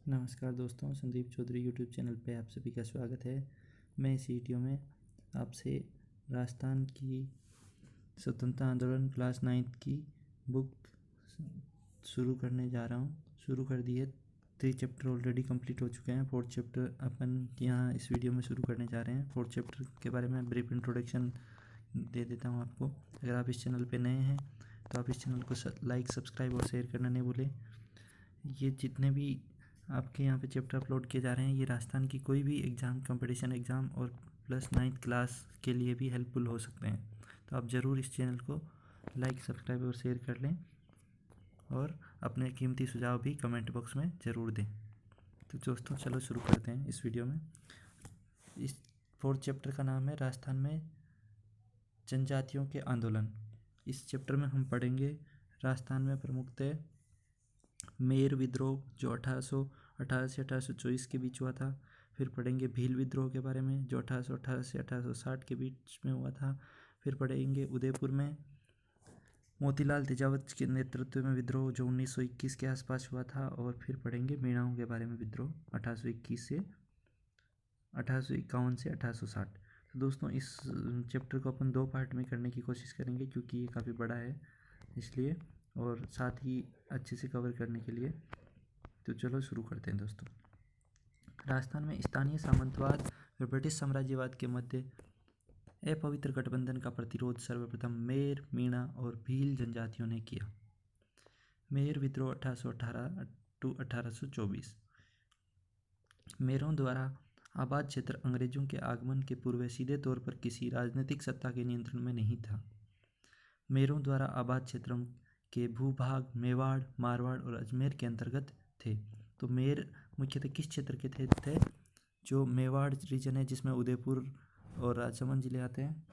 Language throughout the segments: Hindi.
नमस्कार दोस्तों, संदीप चौधरी यूट्यूब चैनल पे आप सभी का स्वागत है। मैं इस वीडियो में आपसे राजस्थान की स्वतंत्रता आंदोलन क्लास 9th की बुक शुरू करने जा रहा हूँ। शुरू कर दी है। 3 चैप्टर ऑलरेडी कंप्लीट हो चुके हैं। 4th चैप्टर अपन यहाँ इस वीडियो में शुरू करने जा रहे हैं। 4th चैप्टर के बारे में ब्रीफ इंट्रोडक्शन दे देता हूँ आपको। अगर आप इस चैनल पे नए हैं तो आप इस चैनल को लाइक, सब्सक्राइब और शेयर करना नहीं भूलें। ये जितने भी आपके यहाँ पे चैप्टर अपलोड किए जा रहे हैं, ये राजस्थान की कोई भी एग्ज़ाम, कंपटीशन एग्ज़ाम और प्लस 9th क्लास के लिए भी हेल्पफुल हो सकते हैं। तो आप ज़रूर इस चैनल को लाइक, सब्सक्राइब और शेयर कर लें और अपने कीमती सुझाव भी कमेंट बॉक्स में ज़रूर दें। तो दोस्तों चलो शुरू करते हैं इस वीडियो में। इस 4th चैप्टर का नाम है राजस्थान में जनजातियों के आंदोलन। इस चैप्टर में हम पढ़ेंगे राजस्थान में प्रमुखतः मेर विद्रोह जो 1818 से 1824 के बीच हुआ था। फिर पढ़ेंगे भील विद्रोह के बारे में जो 1818 से 1860 के बीच में हुआ था। फिर पढ़ेंगे उदयपुर में मोतीलाल तेजावत के नेतृत्व में विद्रोह जो 1921 के आसपास हुआ था। और फिर पढ़ेंगे मीणाओं के बारे में विद्रोह 1851 से 1860। तो दोस्तों इस चैप्टर को अपन 2 पार्ट में करने की कोशिश करेंगे क्योंकि ये काफ़ी बड़ा है इसलिए, और साथ ही अच्छे से कवर करने के लिए। तो चलो शुरू करते हैं दोस्तों। राजस्थान में स्थानीय सामंतवाद और ब्रिटिश साम्राज्यवाद के मध्य अपवित्र गठबंधन का प्रतिरोध सर्वप्रथम मेर, मीणा और भील जनजातियों ने किया। मेर विद्रोह 1818 टू 1824। मेरों द्वारा आबाद क्षेत्र अंग्रेजों के आगमन के पूर्व सीधे तौर पर किसी राजनीतिक सत्ता के नियंत्रण में नहीं था। मेरों द्वारा आबाद क्षेत्रों के भूभाग मेवाड़, मारवाड़ और अजमेर के अंतर्गत थे। तो मेर मुख्यतः किस क्षेत्र के थे? जो मेवाड़ रीजन है जिसमें उदयपुर और राजसमंद जिले आते हैं,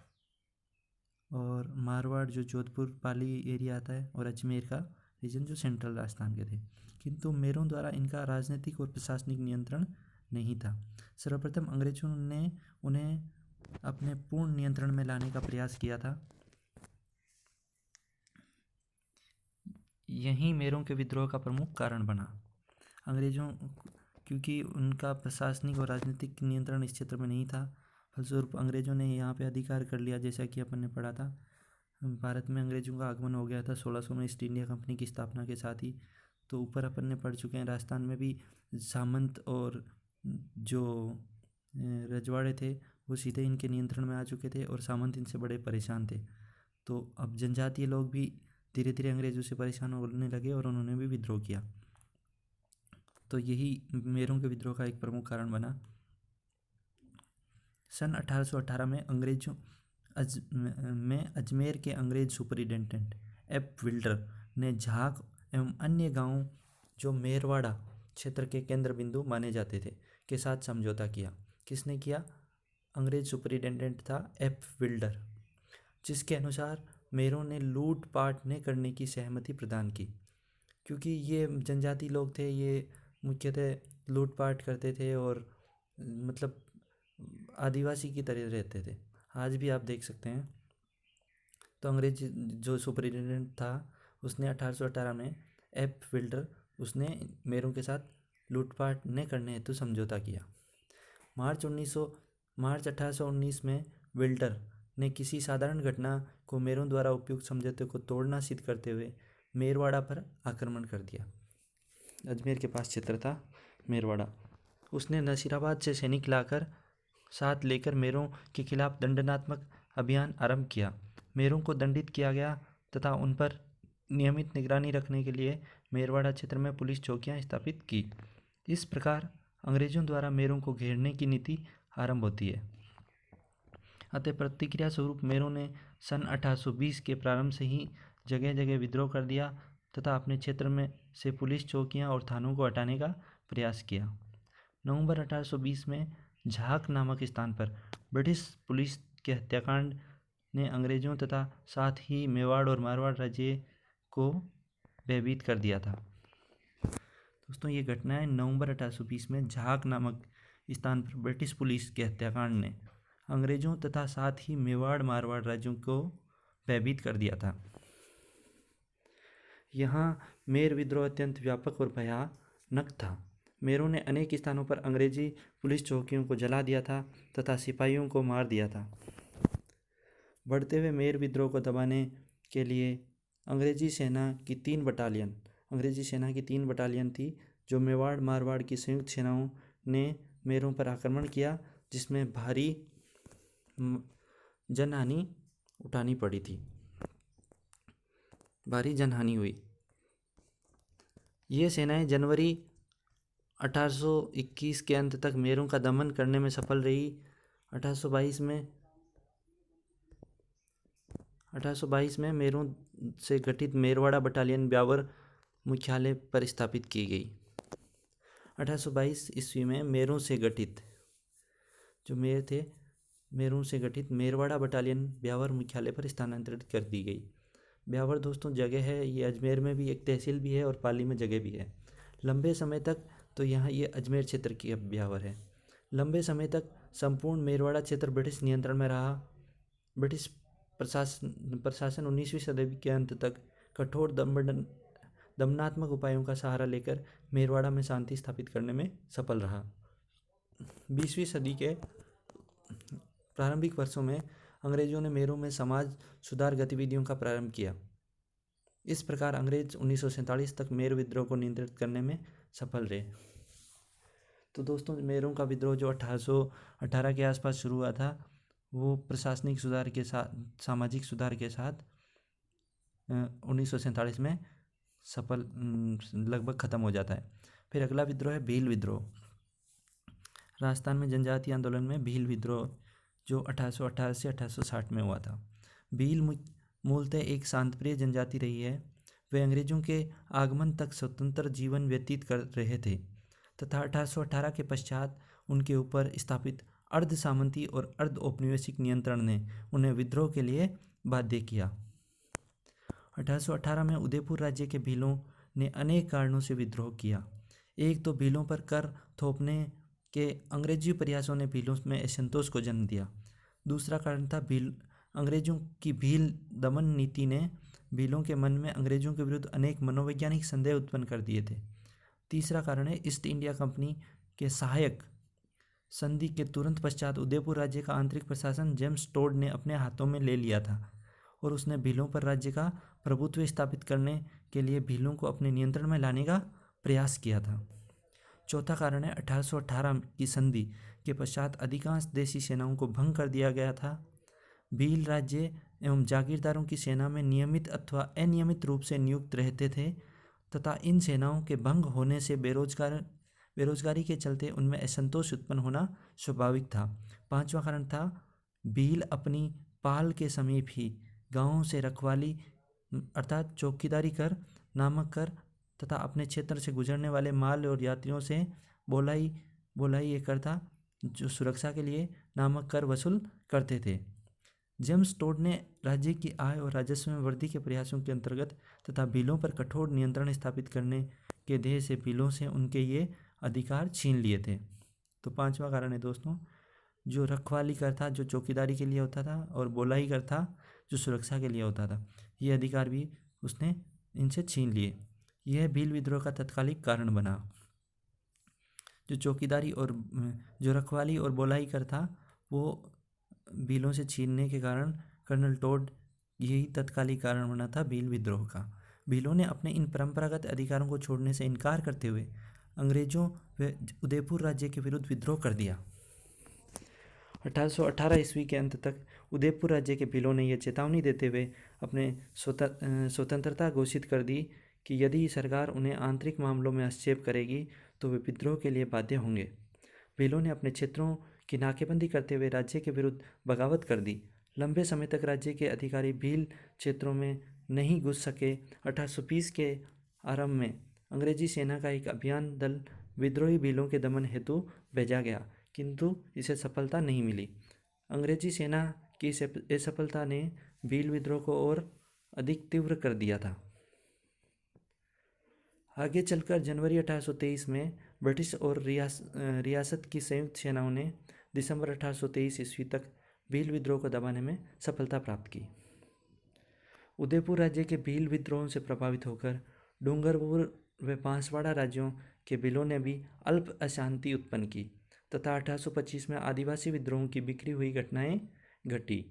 और मारवाड़ जो जोधपुर पाली एरिया आता है, और अजमेर का रीजन जो सेंट्रल राजस्थान के थे। किंतु मेरों द्वारा इनका राजनीतिक और प्रशासनिक नियंत्रण नहीं था। सर्वप्रथम अंग्रेजों ने उन्हें अपने पूर्ण नियंत्रण में लाने का प्रयास किया था। यही मेरों के विद्रोह का प्रमुख कारण बना। अंग्रेजों, क्योंकि उनका प्रशासनिक और राजनीतिक नियंत्रण इस क्षेत्र में नहीं था, फलस्वरूप अंग्रेजों ने यहाँ पे अधिकार कर लिया। जैसा कि अपन ने पढ़ा था, भारत में अंग्रेजों का आगमन हो गया था 1600 में ईस्ट इंडिया कंपनी की स्थापना के साथ ही। तो ऊपर अपन ने पढ़ चुके हैं, राजस्थान में भी सामंत और जो रजवाड़े थे वो सीधे इनके नियंत्रण में आ चुके थे और सामंत इनसे बड़े परेशान थे। तो अब जनजातीय लोग भी धीरे धीरे अंग्रेजों से परेशान होने लगे और उन्होंने भी विद्रोह किया। तो यही मेरों के विद्रोह का एक प्रमुख कारण बना। सन 1818 में अजमेर के अंग्रेज सुपरिटेंडेंट एफ विल्डर ने झाक एवं अन्य गांवों जो मेरवाड़ा क्षेत्र के केंद्र बिंदु माने जाते थे के साथ समझौता किया। किसने किया? अंग्रेज सुपरिटेंडेंट था एफ विल्डर, जिसके अनुसार मेरों ने लूटपाट न करने की सहमति प्रदान की। क्योंकि ये जनजाति लोग थे, ये मुख्यतः लूटपाट करते थे और मतलब आदिवासी की तरह रहते थे। आज भी आप देख सकते हैं। तो अंग्रेज जो सुपरिटेंडेंट था उसने 1818 में एफ विल्डर उसने मेरों के साथ लूटपाट न करने हेतु समझौता किया। मार्च 1819 में विल्डर ने किसी साधारण घटना को मेरों द्वारा उपयुक्त समझौते को तोड़ना सिद्ध करते हुए मेरवाड़ा पर आक्रमण कर दिया। अजमेर के पास क्षेत्र था मेरवाड़ा। उसने नसीराबाद से सैनिक लाकर साथ लेकर मेरों के खिलाफ दंडनात्मक अभियान आरंभ किया। मेरों को दंडित किया गया तथा उन पर नियमित निगरानी रखने के लिए मेरवाड़ा क्षेत्र में पुलिस चौकियां स्थापित की। इस प्रकार अंग्रेजों द्वारा मेरों को घेरने की नीति आरंभ होती है। अतः प्रतिक्रिया स्वरूप मेरों ने सन 1820 के प्रारंभ से ही जगह जगह विद्रोह कर दिया तथा अपने क्षेत्र में से पुलिस चौकियां और थानों को हटाने का प्रयास किया। नवंबर 1820 में झाक नामक स्थान पर ब्रिटिश पुलिस के हत्याकांड ने अंग्रेजों तथा साथ ही मेवाड़ और मारवाड़ राज्य को भयभीत कर दिया था। दोस्तों ये घटना है नवंबर 1820 में झाक नामक स्थान पर ब्रिटिश पुलिस के हत्याकांड ने अंग्रेजों तथा साथ ही मेवाड़ मारवाड़ राज्यों को भयभीत कर दिया था। यहाँ मेर विद्रोह अत्यंत व्यापक और भयानक था। मेरों ने अनेक स्थानों पर अंग्रेजी पुलिस चौकियों को जला दिया था तथा सिपाहियों को मार दिया था। बढ़ते हुए मेर विद्रोह को दबाने के लिए अंग्रेजी सेना की 3 बटालियन थी, जो मेवाड़ मारवाड़ की संयुक्त सेनाओं ने मेरों पर आक्रमण किया, जिसमें भारी जनहानि उठानी पड़ी थी। भारी जनहानि हुई। ये सेनाएं जनवरी 1821 के अंत तक मेरों का दमन करने में सफल रही। 1822 में मेरों से गठित मेरवाड़ा बटालियन ब्यावर मुख्यालय पर स्थापित की गई। 1822 ईस्वी में मेरों से गठित जो मेर थे, मेरों से गठित मेरवाड़ा बटालियन ब्यावर मुख्यालय पर स्थानांतरित कर दी गई। ब्यावर दोस्तों जगह है, ये अजमेर में भी एक तहसील भी है और पाली में जगह भी है। लंबे समय तक तो यहाँ ये अजमेर क्षेत्र की ब्यावर है। लंबे समय तक संपूर्ण मेरवाड़ा क्षेत्र ब्रिटिश नियंत्रण में रहा। ब्रिटिश प्रशासन 19वीं सदी के अंत तक कठोर दमनात्मक उपायों का सहारा लेकर मेरवाड़ा में शांति स्थापित करने में सफल रहा। 20वीं सदी के प्रारंभिक वर्षों में अंग्रेजों ने मेरों में समाज सुधार गतिविधियों का प्रारंभ किया। इस प्रकार अंग्रेज 1947 तक मेर विद्रोह को नियंत्रित करने में सफल रहे। तो दोस्तों मेरों का विद्रोह जो 1818 के आसपास शुरू हुआ था, वो प्रशासनिक सुधार के साथ, सामाजिक सुधार के साथ 1947 में सफल लगभग खत्म हो जाता है। फिर अगला विद्रोह है भील विद्रोह। राजस्थान में जनजातीय आंदोलन में भील विद्रोह जो 1818 से 1860 में हुआ था। भील मूलतः एक शांतप्रिय जनजाति रही है। वे अंग्रेजों के आगमन तक स्वतंत्र जीवन व्यतीत कर रहे थे तथा 1818 के पश्चात उनके ऊपर स्थापित अर्ध सामंती और अर्ध औपनिवेशिक नियंत्रण ने उन्हें विद्रोह के लिए बाध्य किया। 1818 में उदयपुर राज्य के भीलों ने अनेक कारणों से विद्रोह किया। एक तो भीलों पर कर थोपने के अंग्रेजी प्रयासों ने भीलों में असंतोष को जन्म दिया। दूसरा कारण था अंग्रेजों की भील दमन नीति ने भीलों के मन में अंग्रेजों के विरुद्ध अनेक मनोवैज्ञानिक संदेह उत्पन्न कर दिए थे। तीसरा कारण है ईस्ट इंडिया कंपनी के सहायक संधि के तुरंत पश्चात उदयपुर राज्य का आंतरिक प्रशासन जेम्स टोड ने अपने हाथों में ले लिया था और उसने भीलों पर राज्य का प्रभुत्व स्थापित करने के लिए भीलों को अपने नियंत्रण में लाने का प्रयास किया था। चौथा कारण है 1818 की संधि के पश्चात अधिकांश देशी सेनाओं को भंग कर दिया गया था। भील राज्य एवं जागीरदारों की सेना में नियमित अथवा अनियमित रूप से नियुक्त रहते थे तथा इन सेनाओं के भंग होने से बेरोजगारी के चलते उनमें असंतोष उत्पन्न होना स्वाभाविक था। पांचवा कारण था भील अपनी पाल के समीप ही गांवों से रखवाली अर्थात चौकीदारी कर नामक कर तथा अपने क्षेत्र से गुजरने वाले माल और यात्रियों से बोलाई ये कर था, जो सुरक्षा के लिए नामक कर वसूल करते थे। जेम्स टोड ने राज्य की आय और राजस्व में वृद्धि के प्रयासों के अंतर्गत तथा भीलों पर कठोर नियंत्रण स्थापित करने के ध्येय से भीलों से उनके ये अधिकार छीन लिए थे। तो पांचवा कारण है दोस्तों, जो रखवाली कर था जो चौकीदारी के लिए होता था और बोलाई कर था जो सुरक्षा के लिए होता था, ये अधिकार भी उसने इनसे छीन लिए। यह भील विद्रोह का तत्कालिक कारण बना। जो चौकीदारी और जो रखवाली और बोलाई कर था वो भीलों से छीनने के कारण कर्नल टोड यही तत्कालिक कारण बना था भील विद्रोह का। भीलों ने अपने इन परंपरागत अधिकारों को छोड़ने से इनकार करते हुए अंग्रेजों व उदयपुर राज्य के विरुद्ध विद्रोह कर दिया। 1818 ईस्वी के अंत तक उदयपुर राज्य के भीलों ने यह चेतावनी देते हुए अपने स्वतंत्रता घोषित कर दी कि यदि सरकार उन्हें आंतरिक मामलों में हस्तक्षेप करेगी तो वे विद्रोह के लिए बाध्य होंगे। भीलों ने अपने क्षेत्रों की नाकेबंदी करते हुए राज्य के विरुद्ध बगावत कर दी। लंबे समय तक राज्य के अधिकारी भील क्षेत्रों में नहीं घुस सके। 1820 के आरंभ में अंग्रेजी सेना का एक अभियान दल विद्रोही भीलों के दमन हेतु भेजा गया, किंतु इसे सफलता नहीं मिली। अंग्रेजी सेना की असफलता ने भील विद्रोह को और अधिक तीव्र कर दिया था। आगे चलकर जनवरी 1823 में ब्रिटिश और रियासत की संयुक्त सेनाओं ने दिसंबर 1823 ईस्वी तक भील विद्रोह को दबाने में सफलता प्राप्त की। उदयपुर राज्य के भील विद्रोह से प्रभावित होकर डूंगरपुर व बांसवाड़ा राज्यों के बिलों ने भी अल्प अशांति उत्पन्न की तथा 1825 में आदिवासी विद्रोहों की बिखरी हुई घटनाएं घटी।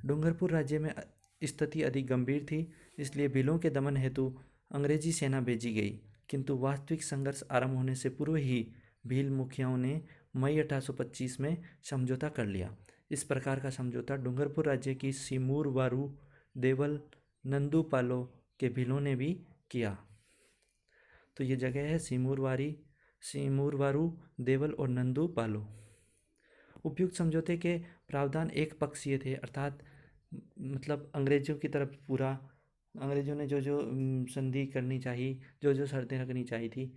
डूंगरपुर राज्य में स्थिति अधिक गंभीर थी, इसलिए बिलों के दमन हेतु अंग्रेजी सेना भेजी गई, किंतु वास्तविक संघर्ष आरंभ होने से पूर्व ही भील मुखियाओं ने मई 1825 में समझौता कर लिया। इस प्रकार का समझौता डूंगरपुर राज्य की सिमूर वारू, देवल, नंदूपालो के भीलों ने भी किया। तो ये जगह है सिमूर वारू, देवल और नंदूपालो। उपयुक्त समझौते के प्रावधान एक पक्षीय थे, अर्थात मतलब अंग्रेजों की तरफ पूरा अंग्रेजों ने जो जो संधि करनी चाहिए, जो जो शर्तें रखनी चाहिए थी,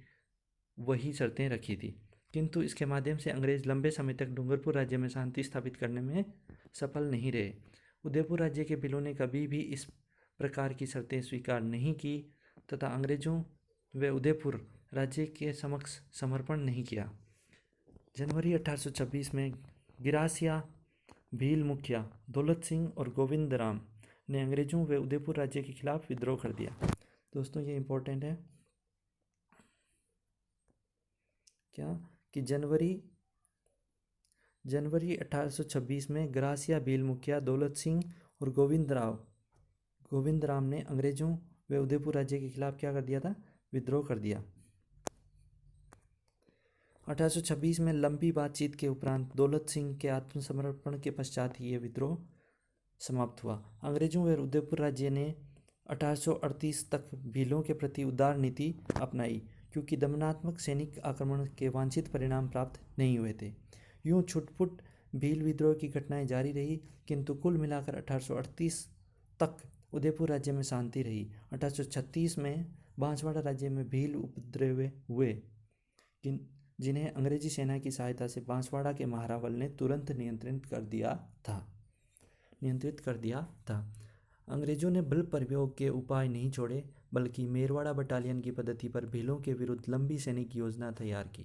वही शर्तें रखी थी, किंतु इसके माध्यम से अंग्रेज लंबे समय तक डूंगरपुर राज्य में शांति स्थापित करने में सफल नहीं रहे। उदयपुर राज्य के बिलों ने कभी भी इस प्रकार की शर्तें स्वीकार नहीं की तथा अंग्रेजों व उदयपुर राज्य के समक्ष समर्पण नहीं किया। जनवरी 1826 में गिरासिया, भील मुखिया दौलत सिंह और गोविंद राम ने अंग्रेजों व उदयपुर राज्य के खिलाफ विद्रोह कर दिया। दोस्तों ये इम्पोर्टेंट है क्या कि जनवरी 1826 में गिरासिया, भील मुखिया दौलत सिंह और गोविंद राम ने अंग्रेजों व उदयपुर राज्य के खिलाफ क्या कर दिया था? विद्रोह कर दिया। 1826 में लंबी बातचीत के उपरांत दौलत सिंह के आत्मसमर्पण के पश्चात ही यह विद्रोह समाप्त हुआ। अंग्रेजों व उदयपुर राज्य ने 1838 तक भीलों के प्रति उदार नीति अपनाई, क्योंकि दमनात्मक सैनिक आक्रमण के वांछित परिणाम प्राप्त नहीं हुए थे। यूं छुटपुट भील विद्रोह की घटनाएं जारी रही, किंतु कुल मिलाकर 1838 तक उदयपुर राज्य में शांति रही। 1836 में बांसवाड़ा राज्य में भील उपद्रव हुए, जिन्हें अंग्रेजी सेना की सहायता से बांसवाड़ा के महारावल ने तुरंत नियंत्रित कर दिया था। अंग्रेजों ने बल प्रयोग के उपाय नहीं छोड़े, बल्कि मेरवाड़ा बटालियन की पद्धति पर भीलों के विरुद्ध लंबी सैनिक योजना तैयार की,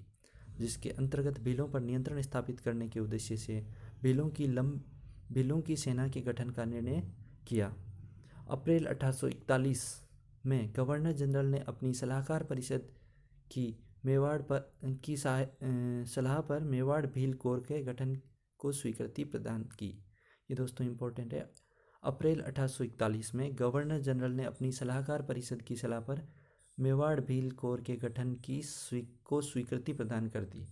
जिसके अंतर्गत भीलों पर नियंत्रण स्थापित करने के उद्देश्य से भीलों की सेना के गठन का निर्णय किया। अप्रैल 1841 में गवर्नर जनरल ने अपनी सलाहकार परिषद की सलाह पर मेवाड़ भील कोर के गठन को स्वीकृति प्रदान की। ये दोस्तों इम्पोर्टेंट है। अप्रैल 1841 में गवर्नर जनरल ने अपनी सलाहकार परिषद की सलाह पर मेवाड़ भील कोर के गठन को स्वीकृति प्रदान कर दी।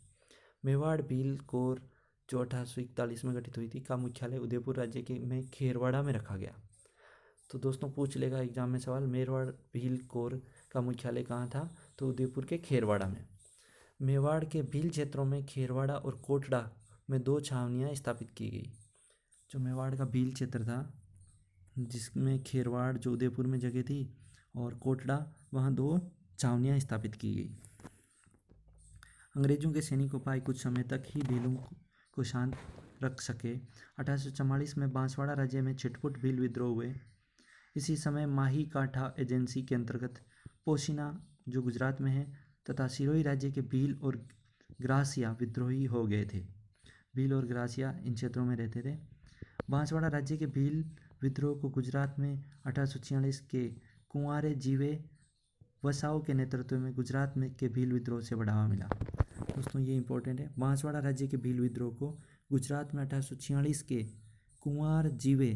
मेवाड़ भील कोर जो 1841 में गठित हुई थी का मुख्यालय उदयपुर राज्य में खेरवाड़ा में रखा गया। तो दोस्तों पूछ लेगा एग्जाम में सवाल, मेवाड़ भील कोर का मुख्यालय कहाँ था? तो उदयपुर के खेरवाड़ा में। मेवाड़ के भील क्षेत्रों में खेरवाड़ा और कोटड़ा में 2 छावनियाँ स्थापित की गई। जो मेवाड़ का भील क्षेत्र था, जिसमें खेरवाड़ जो उदयपुर में जगह थी और कोटड़ा, वहाँ 2 छावनियाँ स्थापित की गई। अंग्रेजों के सैनिक उपाय कुछ समय तक ही भीलों को शांत रख सके। 1844 में बांसवाड़ा राज्य में छिटपुट भील विद्रोह हुए। इसी समय माही काठा एजेंसी के अंतर्गत पोशिना जो गुजरात में है तथा सिरोही राज्य के भील और ग्रासिया विद्रोही हो गए थे। भील और ग्रासिया इन क्षेत्रों में रहते थे। बांसवाड़ा राज्य के भील विद्रोह को गुजरात में 1846 के कुंवारे जीवे वसाओं के नेतृत्व में गुजरात में के भील विद्रोह से बढ़ावा मिला। दोस्तों ये इंपॉर्टेंट है। बांसवाड़ा राज्य के भील विद्रोह को गुजरात में 1846 के कुंवार जीवे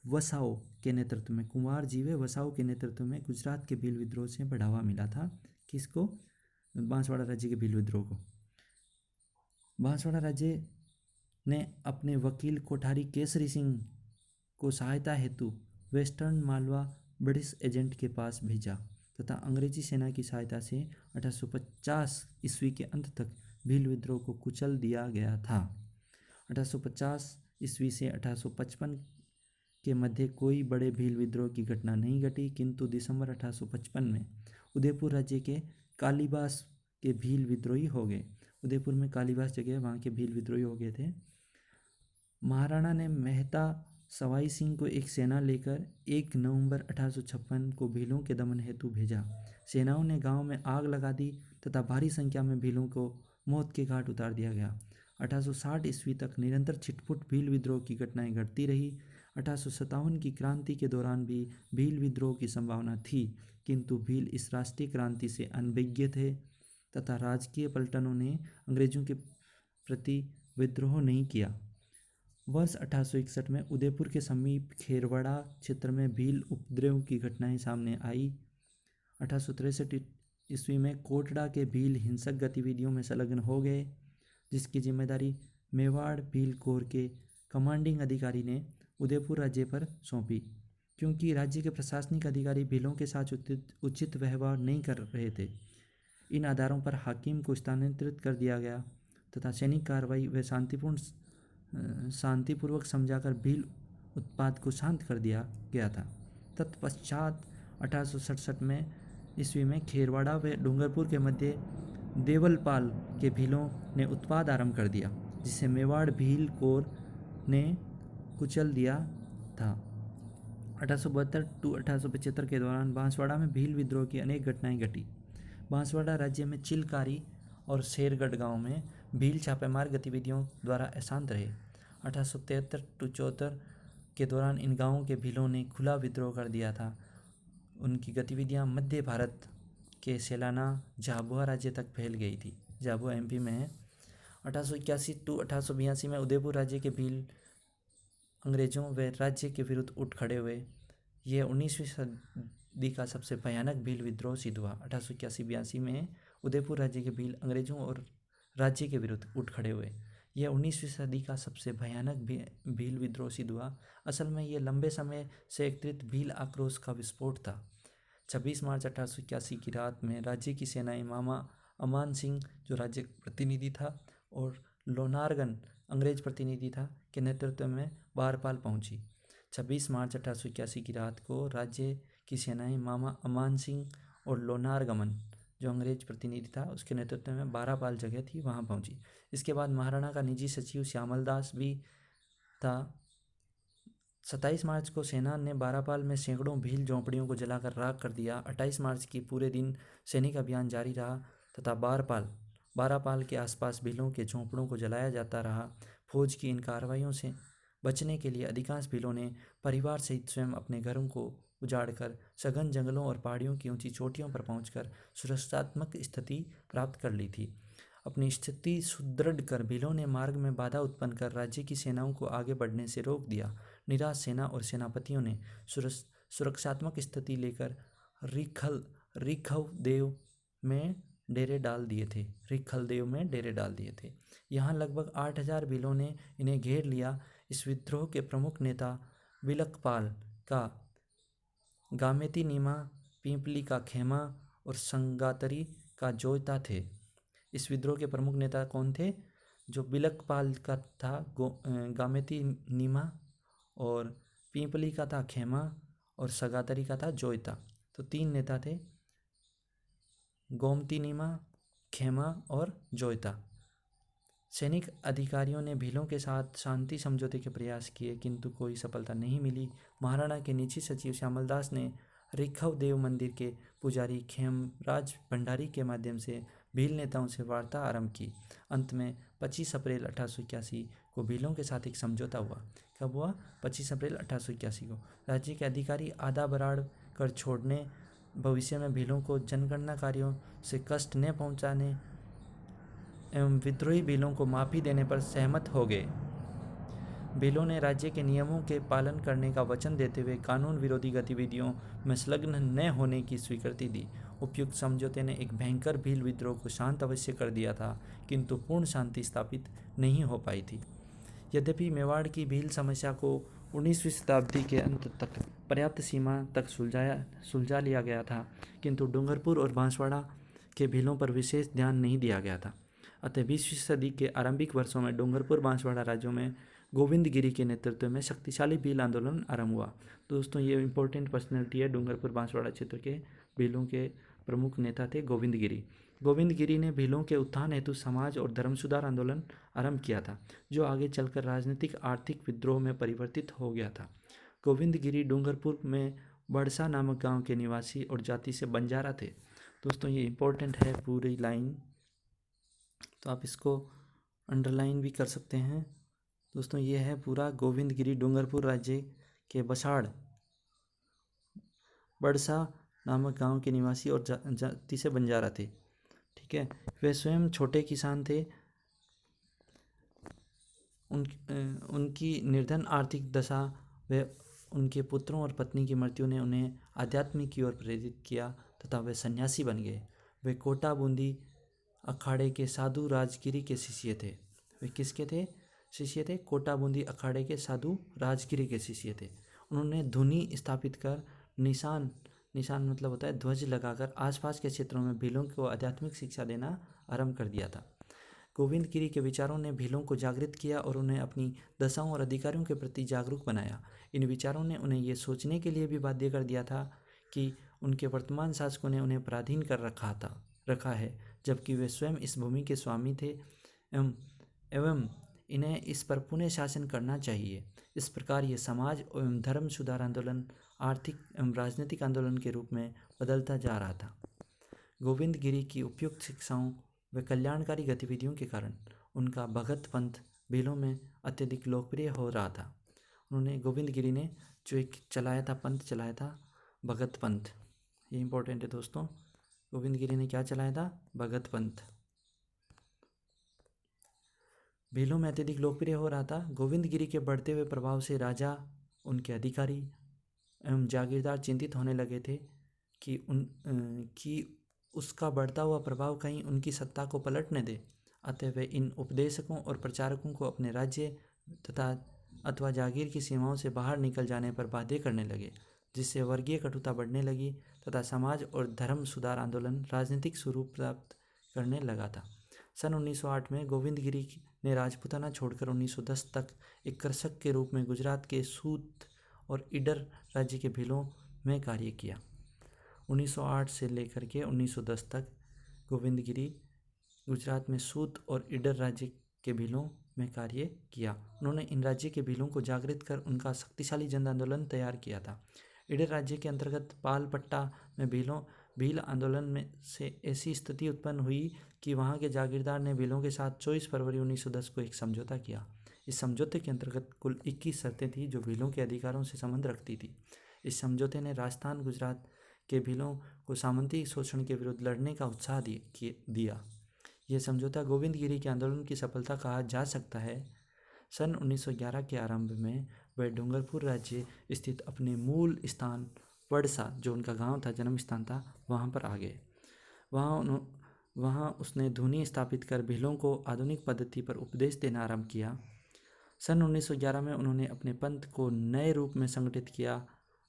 वसाओं के नेतृत्व में गुजरात के भील विद्रोह से बढ़ावा मिला था। किसको? बांसवाड़ा राज्य के भील विद्रोह को। बांसवाड़ा राज्य ने अपने वकील कोठारी केसरी सिंह को सहायता हेतु वेस्टर्न मालवा ब्रिटिश एजेंट के पास भेजा तथा अंग्रेजी सेना की सहायता से 1850 ईस्वी के अंत तक भील विद्रोह को कुचल दिया गया था। 1850 ईस्वी से 1855 के मध्य कोई बड़े भील विद्रोह की घटना नहीं घटी, किंतु दिसंबर 1855 में उदयपुर राज्य के कालीबास के भील विद्रोही हो गए। उदयपुर में कालीबास जगह, वहाँ के भील विद्रोही हो गए थे। महाराणा ने मेहता सवाई सिंह को एक सेना लेकर 1 नवंबर 1856 को भीलों के दमन हेतु भेजा। सेनाओं ने गांव में आग लगा दी तथा भारी संख्या में भीलों को मौत के घाट उतार दिया गया। 1860 ईस्वी तक निरंतर छिटपुट भील विद्रोह की घटनाएं घटती रही। 1857 की क्रांति के दौरान भी भील विद्रोह की संभावना थी, किंतु भील इस राष्ट्रीय क्रांति से अनभिज्ञ थे तथा राजकीय पलटनों ने अंग्रेजों के प्रति विद्रोह नहीं किया। वर्ष 1861 में उदयपुर के समीप खेरवाड़ा क्षेत्र में भील उपद्रव की घटनाएं सामने आई। 1863 ईस्वी में कोटड़ा के भील हिंसक गतिविधियों में संलग्न हो गए, जिसकी जिम्मेदारी मेवाड़ भील कोर के कमांडिंग अधिकारी ने उदयपुर राज्य पर सौंपी। क्योंकि राज्य के प्रशासनिक अधिकारी भीलों के साथ उचित व्यवहार नहीं कर रहे थे, इन आधारों पर हाकिम को स्थानांतरित कर दिया गया तथा सैनिक कार्रवाई व शांतिपूर्वक समझाकर भील उत्पाद को शांत कर दिया गया था। तत्पश्चात 1867 में ईस्वी में खेरवाड़ा व डूंगरपुर के मध्य देवलपाल के भीलों ने उत्पाद आरंभ कर दिया, जिसे मेवाड़ भील कोर ने कुचल दिया था। 1872 टू 1875 के दौरान बांसवाड़ा में भील विद्रोह की अनेक घटनाएं घटी। बांसवाड़ा राज्य में चिलकारी और शेरगढ़ गांव में भील छापेमार गतिविधियों द्वारा अशांत रहे। 1873 टू 74 के दौरान इन गांवों के भीलों ने खुला विद्रोह कर दिया था। उनकी गतिविधियां मध्य भारत के सेलाना झाबुआ राज्य तक फैल गई थी। झाबुआ एमपी में है। 1881 टू 1882 में उदयपुर राज्य के भील अंग्रेजों व राज्य के विरुद्ध उठ खड़े हुए। यह 19वीं सदी का सबसे भयानक भील विद्रोह सिद्ध हुआ। 1881-82 में उदयपुर राज्य के भील अंग्रेजों और राज्य के विरुद्ध उठ खड़े हुए। यह 19वीं सदी का सबसे भयानक भील विद्रोह सिद्ध हुआ। असल में यह लंबे समय से एकत्रित भील आक्रोश का विस्फोट था। 26 मार्च 1881 की रात में राज्य की सेनाएं मामा अमान सिंह, जो राज्य प्रतिनिधि था, और लोनारगन अंग्रेज प्रतिनिधि था, के नेतृत्व में बारपाल पहुंची। 26 मार्च 1881 की रात को राज्य की सेनाएं मामा अमान सिंह और लोनारगमन, जो अंग्रेज प्रतिनिधि था, उसके नेतृत्व में बारापाल जगह थी, वहां पहुंची। इसके बाद महाराणा का निजी सचिव श्यामल दास भी था। 27 मार्च को सेना ने बारापाल में सैकड़ों भील झोंपड़ियों को जलाकर राख कर दिया। 28 मार्च की पूरे दिन सैनिक अभियान जारी रहा तथा बारापाल के आसपास भीलों के झोंपड़ों को जलाया जाता रहा। फौज की इन कार्रवाइयों से बचने के लिए अधिकांश भीलों ने परिवार सहित स्वयं अपने घरों को उजाड़कर सघन जंगलों और पहाड़ियों की ऊंची चोटियों पर पहुंचकर सुरक्षात्मक स्थिति प्राप्त कर ली थी। अपनी स्थिति सुदृढ़ कर भीलों ने मार्ग में बाधा उत्पन्न कर राज्य की सेनाओं को आगे बढ़ने से रोक दिया। निराश सेना और सेनापतियों ने सुरक्षात्मक स्थिति लेकर रिखलदेव में डेरे डाल दिए थे। यहाँ लगभग 8000 भीलों ने इन्हें घेर लिया। इस विद्रोह के प्रमुख नेता बिलकपाल का गामेती नीमा, पीपली का खेमा और संगातरी का जोयता थे। इस विद्रोह के प्रमुख नेता कौन थे? जो बिलकपाल का था गामेती नीमा, और पीपली का था खेमा, और सगातरी का था जोयता। तो 3 नेता थे, गोमती नीमा, खेमा और जोयता। सैनिक अधिकारियों ने भीलों के साथ शांति समझौते के प्रयास किए, किंतु कोई सफलता नहीं मिली। महाराणा के निजी सचिव श्यामल दास ने रिखवदेव मंदिर के पुजारी खेमराज भंडारी के माध्यम से भील नेताओं से वार्ता आरंभ की। अंत में 25 अप्रैल 1881 को भीलों के साथ एक समझौता हुआ। कब हुआ? 25 अप्रैल 1881 को। राज्य के अधिकारी आधा बराड़ कर छोड़ने, भविष्य में भीलों को जनगणना कार्यों से कष्ट न पहुंचाने एवं विद्रोही भीलों को माफ़ी देने पर सहमत हो गए। भीलों ने राज्य के नियमों के पालन करने का वचन देते हुए कानून विरोधी गतिविधियों में संलग्न न होने की स्वीकृति दी। उपयुक्त समझौते ने एक भयंकर भील विद्रोह को शांत अवश्य कर दिया था, किंतु पूर्ण शांति स्थापित नहीं हो पाई थी। यद्यपि मेवाड़ की भील समस्या को 19वीं शताब्दी के अंत तक पर्याप्त सीमा तक सुलझा लिया गया था, किंतु डूंगरपुर और बांसवाड़ा के भीलों पर विशेष ध्यान नहीं दिया गया था। अतः 20वीं सदी के आरंभिक वर्षों में डूंगरपुर बांसवाड़ा राज्यों में गोविंदगिरी के नेतृत्व में शक्तिशाली भील आंदोलन आरंभ हुआ। तो दोस्तों, ये इंपॉर्टेंट पर्सनैलिटी है। डूंगरपुर बांसवाड़ा क्षेत्र के भीलों के प्रमुख नेता थे गोविंदगिरी। गोविंदगिरी ने भीलों के उत्थान हेतु समाज और धर्म सुधार आंदोलन आरंभ किया था, जो आगे चलकर राजनीतिक आर्थिक विद्रोह में परिवर्तित हो गया था। गोविंदगिरी डूंगरपुर में बड़सा नामक गाँव के निवासी और जाति से बंजारा थे। दोस्तों, ये इंपॉर्टेंट है पूरी लाइन, तो आप इसको अंडरलाइन भी कर सकते हैं। दोस्तों, ये है पूरा गोविंदगिरी डूंगरपुर राज्य के बसाड़ बड़सा नामक गांव के निवासी और जाति से बंजारा थे। ठीक है, वे स्वयं छोटे किसान थे। उनकी निर्धन आर्थिक दशा व उनके पुत्रों और पत्नी की मृत्यु ने उन्हें आध्यात्मिक की ओर प्रेरित किया तथा वे सन्यासी बन गए। वे कोटा बूंदी अखाड़े के साधु राजगिरी के शिष्य थे। वे किसके थे? शिष्य थे। कोटा बूंदी अखाड़े के साधु राजगिरी के शिष्य थे। उन्होंने धुनी स्थापित कर निशान मतलब होता है ध्वज लगाकर आसपास के क्षेत्रों में भीलों को आध्यात्मिक शिक्षा देना आरंभ कर दिया था। गोविंद गिरी के विचारों ने भीलों को जागृत किया और उन्हें अपनी दशाओं और अधिकारियों के प्रति जागरूक बनाया। इन विचारों ने उन्हें ये सोचने के लिए भी बाध्य कर दिया था कि उनके वर्तमान शासकों ने उन्हें पराधीन कर रखा है, जबकि वे स्वयं इस भूमि के स्वामी थे एवं इन्हें इस पर पुनः शासन करना चाहिए। इस प्रकार ये समाज एवं धर्म सुधार आंदोलन आर्थिक एवं राजनीतिक आंदोलन के रूप में बदलता जा रहा था। गोविंद गिरी की उपयुक्त शिक्षाओं व कल्याणकारी गतिविधियों के कारण उनका भगत पंथ भीलों में अत्यधिक लोकप्रिय हो रहा था। उन्होंने गोविंद गिरी ने जो एक पंथ चलाया था भगत पंथ, ये इंपॉर्टेंट है दोस्तों। गोविंद गिरी ने क्या चलाया था? भगत पंथ। भीलों में अत्यधिक लोकप्रिय हो रहा था। गोविंद गिरी के बढ़ते हुए प्रभाव से राजा, उनके अधिकारी एवं जागीरदार चिंतित होने लगे थे कि उसका बढ़ता हुआ प्रभाव कहीं उनकी सत्ता को पलट न दे। अतः वे इन उपदेशकों और प्रचारकों को अपने राज्य अथवा जागीर की सीमाओं से बाहर निकल जाने पर बाध्य करने लगे, जिससे वर्गीय कटुता बढ़ने लगी तथा समाज और धर्म सुधार आंदोलन राजनीतिक स्वरूप प्राप्त करने लगा था। सन 1908 में गोविंद गिरी ने राजपूताना छोड़कर 1910 तक एक कृषक के रूप में गुजरात के सूत और ईडर राज्य के भीलों में कार्य किया। 1908 से लेकर के 1910 तक गोविंद गिरी गुजरात में सूत और ईडर राज्य के भीलों में कार्य किया। उन्होंने इन राज्य के भीलों को जागृत कर उनका शक्तिशाली जन आंदोलन तैयार किया था। ईडर राज्य के अंतर्गत पालपट्टा में भील आंदोलन में से ऐसी स्थिति उत्पन्न हुई कि वहां के जागीरदार ने भीलों के साथ 24 फरवरी 1910 को एक समझौता किया। इस समझौते के अंतर्गत कुल 21 शर्तें थी जो भीलों के अधिकारों से संबंध रखती थी। इस समझौते ने राजस्थान गुजरात के भीलों को सामंती शोषण के विरुद्ध लड़ने का उत्साह दिया। यह समझौता गोविंद गिरी के आंदोलन की सफलता कहा जा सकता है। सन 1911 के आरंभ में वह डूंगरपुर राज्य स्थित अपने मूल स्थान वड़सा, जो उनका गांव था, जन्म स्थान था, वहां पर आ गए। वहां उसने धुनी स्थापित कर भीलों को आधुनिक पद्धति पर उपदेश देना आरंभ किया। सन 1911 में उन्होंने अपने पंथ को नए रूप में संगठित किया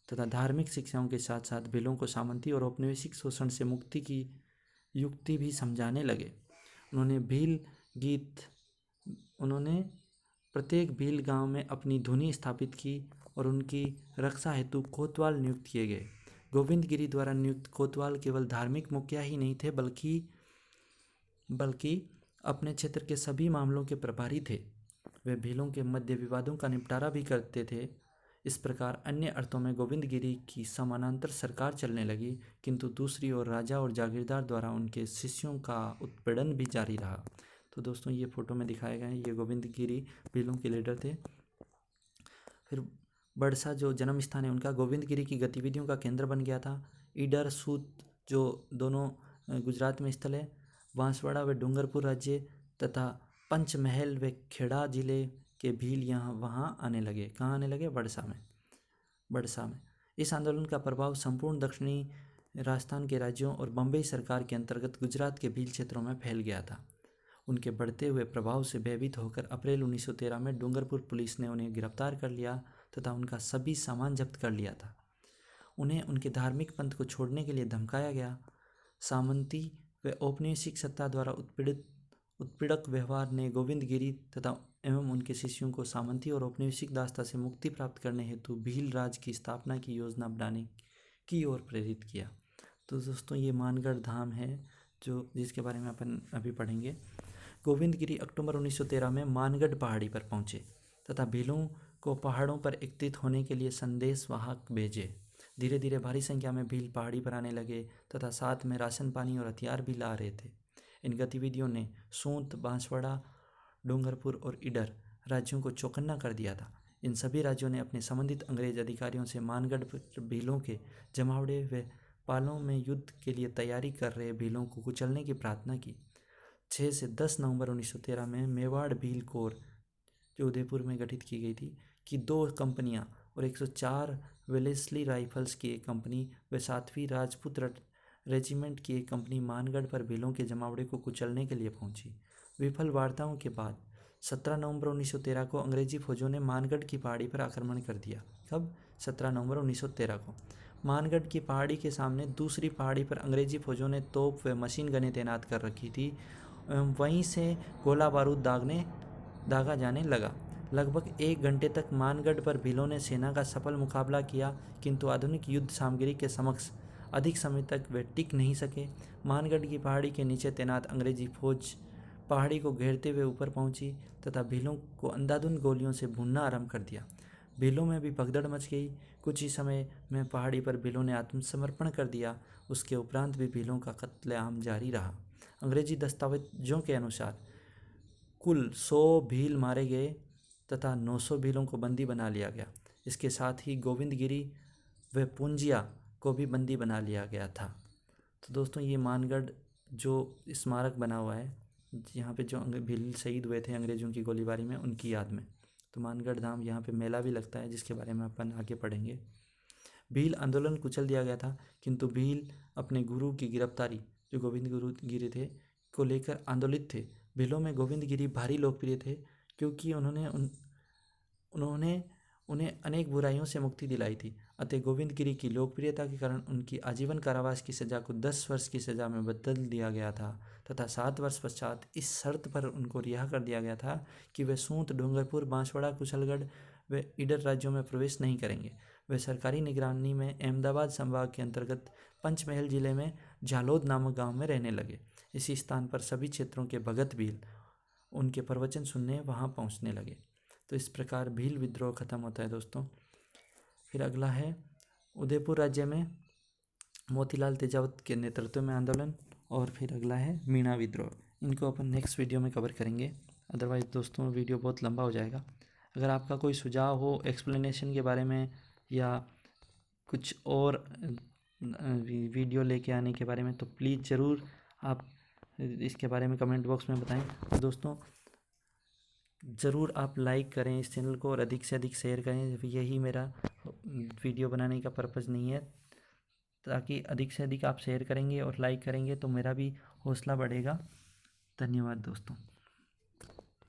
तथा धार्मिक शिक्षाओं के साथ साथ भीलों को सामंती और औपनिवेशिक शोषण से मुक्ति की युक्ति भी समझाने लगे। उन्होंने प्रत्येक भील गांव में अपनी धुनी स्थापित की और उनकी रक्षा हेतु कोतवाल नियुक्त किए गए। गोविंद गिरी द्वारा नियुक्त कोतवाल केवल धार्मिक मुखिया ही नहीं थे, बल्कि अपने क्षेत्र के सभी मामलों के प्रभारी थे। वे भीलों के मध्य विवादों का निपटारा भी करते थे। इस प्रकार अन्य अर्थों में गोविंद गिरी की समानांतर सरकार चलने लगी, किंतु दूसरी ओर राजा और जागीरदार द्वारा उनके शिष्यों का उत्पीड़न भी जारी रहा। तो दोस्तों ये फोटो में दिखाए गए हैं, ये गोविंद गिरी भीलों के लीडर थे। फिर बड़सा जो जन्म स्थान है उनका गोविंद गिरी की गतिविधियों का केंद्र बन गया था। ईडर सूत जो दोनों गुजरात में स्थल है, बांसवाड़ा व डूंगरपुर राज्य तथा पंचमहल व खेड़ा जिले के भील वहाँ आने लगे। कहाँ आने लगे? बड़सा में। इस आंदोलन का प्रभाव संपूर्ण दक्षिणी राजस्थान के राज्यों और बम्बई सरकार के अंतर्गत गुजरात के भील क्षेत्रों में फैल गया था। उनके बढ़ते हुए प्रभाव से भयभीत होकर अप्रैल 1913 में डूंगरपुर पुलिस ने उन्हें गिरफ्तार कर लिया तथा उनका सभी सामान जब्त कर लिया था। उन्हें उनके धार्मिक पंथ को छोड़ने के लिए धमकाया गया। सामंती व औपनिवेशिक सत्ता द्वारा उत्पीड़क व्यवहार ने गोविंद गिरी तथा एवं उनके शिष्यों को सामंती और औपनिवेशिक दासता से मुक्ति प्राप्त करने हेतु भील राज की स्थापना की योजना बनाने की ओर प्रेरित किया। तो दोस्तों ये मानगढ़ धाम है जिसके बारे में अपन अभी पढ़ेंगे। गोविंद गिरी अक्टूबर 1913 में मानगढ़ पहाड़ी पर पहुंचे तथा भीलों को पहाड़ों पर एकत्रित होने के लिए संदेश वाहक भेजे। धीरे धीरे भारी संख्या में भील पहाड़ी पर आने लगे तथा साथ में राशन पानी और हथियार भी ला रहे थे। इन गतिविधियों ने सूंत, बांसवाड़ा, डूंगरपुर और ईडर राज्यों को चौकन्ना कर दिया था। इन सभी राज्यों ने अपने संबंधित अंग्रेज अधिकारियों से मानगढ़ पर भीलों के जमावड़े व पालों में युद्ध के लिए तैयारी कर रहे भीलों को कुचलने की प्रार्थना की। 6 से 10 नवंबर 1913 में मेवाड़ भील कोर, जो उदयपुर में गठित की गई थी, की 2 कंपनियां और 104 वेलेस्ली राइफल्स की एक कंपनी व 7वीं राजपूत रेजिमेंट की एक कंपनी मानगढ़ पर भीलों के जमावड़े को कुचलने के लिए पहुंची। विफल वार्ताओं के बाद 17 नवंबर 1913 को अंग्रेजी फौजों ने मानगढ़ की पहाड़ी पर आक्रमण कर दिया। कब? 17 नवंबर 1913 को। मानगढ़ की पहाड़ी के सामने दूसरी पहाड़ी पर अंग्रेजी फौजों ने तोप व मशीन गनें तैनात कर रखी थी एवं वहीं से गोला बारूद दागा जाने लगा। लगभग 1 घंटे तक मानगढ़ पर भीलों ने सेना का सफल मुकाबला किया, किंतु आधुनिक युद्ध सामग्री के समक्ष अधिक समय तक वे टिक नहीं सके। मानगढ़ की पहाड़ी के नीचे तैनात अंग्रेजी फौज पहाड़ी को घेरते हुए ऊपर पहुंची तथा भीलों को अंधाधुंध गोलियों से भूनना आरंभ कर दिया। भीलों में भी भगदड़ मच गई। कुछ ही समय में पहाड़ी पर भीलों ने आत्मसमर्पण कर दिया। उसके उपरांत भी भीलों का कत्लेआम जारी रहा। अंग्रेजी दस्तावेजों के अनुसार कुल 100 भील मारे गए तथा 900 भीलों को बंदी बना लिया गया। इसके साथ ही गोविंदगिरी व पुंजिया को भी बंदी बना लिया गया था। तो दोस्तों, ये मानगढ़ जो स्मारक बना हुआ है, यहाँ पे जो भील शहीद हुए थे अंग्रेजों की गोलीबारी में, उनकी याद में, तो मानगढ़ धाम यहाँ पे मेला भी लगता है, जिसके बारे में अपन आगे पढ़ेंगे। भील आंदोलन कुचल दिया गया था, किंतु भील अपने गुरु की गिरफ्तारी, जो गोविंद गुरु गिरी थे, को लेकर आंदोलित थे। भीलों में गोविंद गिरी भारी लोकप्रिय थे, क्योंकि उन्होंने उन्हें अनेक बुराइयों से मुक्ति दिलाई थी। अतः गोविंद गिरी की लोकप्रियता के कारण उनकी आजीवन कारावास की सजा को 10 वर्ष की सजा में बदल दिया गया था तथा 7 वर्ष पश्चात इस शर्त पर उनको रिहा कर दिया गया था कि वे सूंत, डूंगरपुर, बांसवाड़ा, कुशलगढ़ व ईडर राज्यों में प्रवेश नहीं करेंगे। वे सरकारी निगरानी में अहमदाबाद संभाग के अंतर्गत पंचमहल जिले में झालोद नामक गांव में रहने लगे। इसी स्थान पर सभी क्षेत्रों के भगत भील उनके प्रवचन सुनने वहां पहुंचने लगे। तो इस प्रकार भील विद्रोह खत्म होता है दोस्तों। फिर अगला है उदयपुर राज्य में मोतीलाल तेजावत के नेतृत्व में आंदोलन, और फिर अगला है मीणा विद्रोह। इनको अपन नेक्स्ट वीडियो में कवर करेंगे। अदरवाइज दोस्तों, वीडियो बहुत लंबा हो जाएगा। अगर आपका कोई सुझाव हो एक्सप्लेनेशन के बारे में या कुछ और वीडियो लेके आने के बारे में, तो प्लीज़ ज़रूर आप इसके बारे में कमेंट बॉक्स में बताएं। तो दोस्तों, ज़रूर आप लाइक करें इस चैनल को और अधिक से अधिक शेयर करें। यही मेरा वीडियो बनाने का पर्पज़ नहीं है, ताकि अधिक से अधिक आप शेयर करेंगे और लाइक करेंगे तो मेरा भी हौसला बढ़ेगा। धन्यवाद दोस्तों।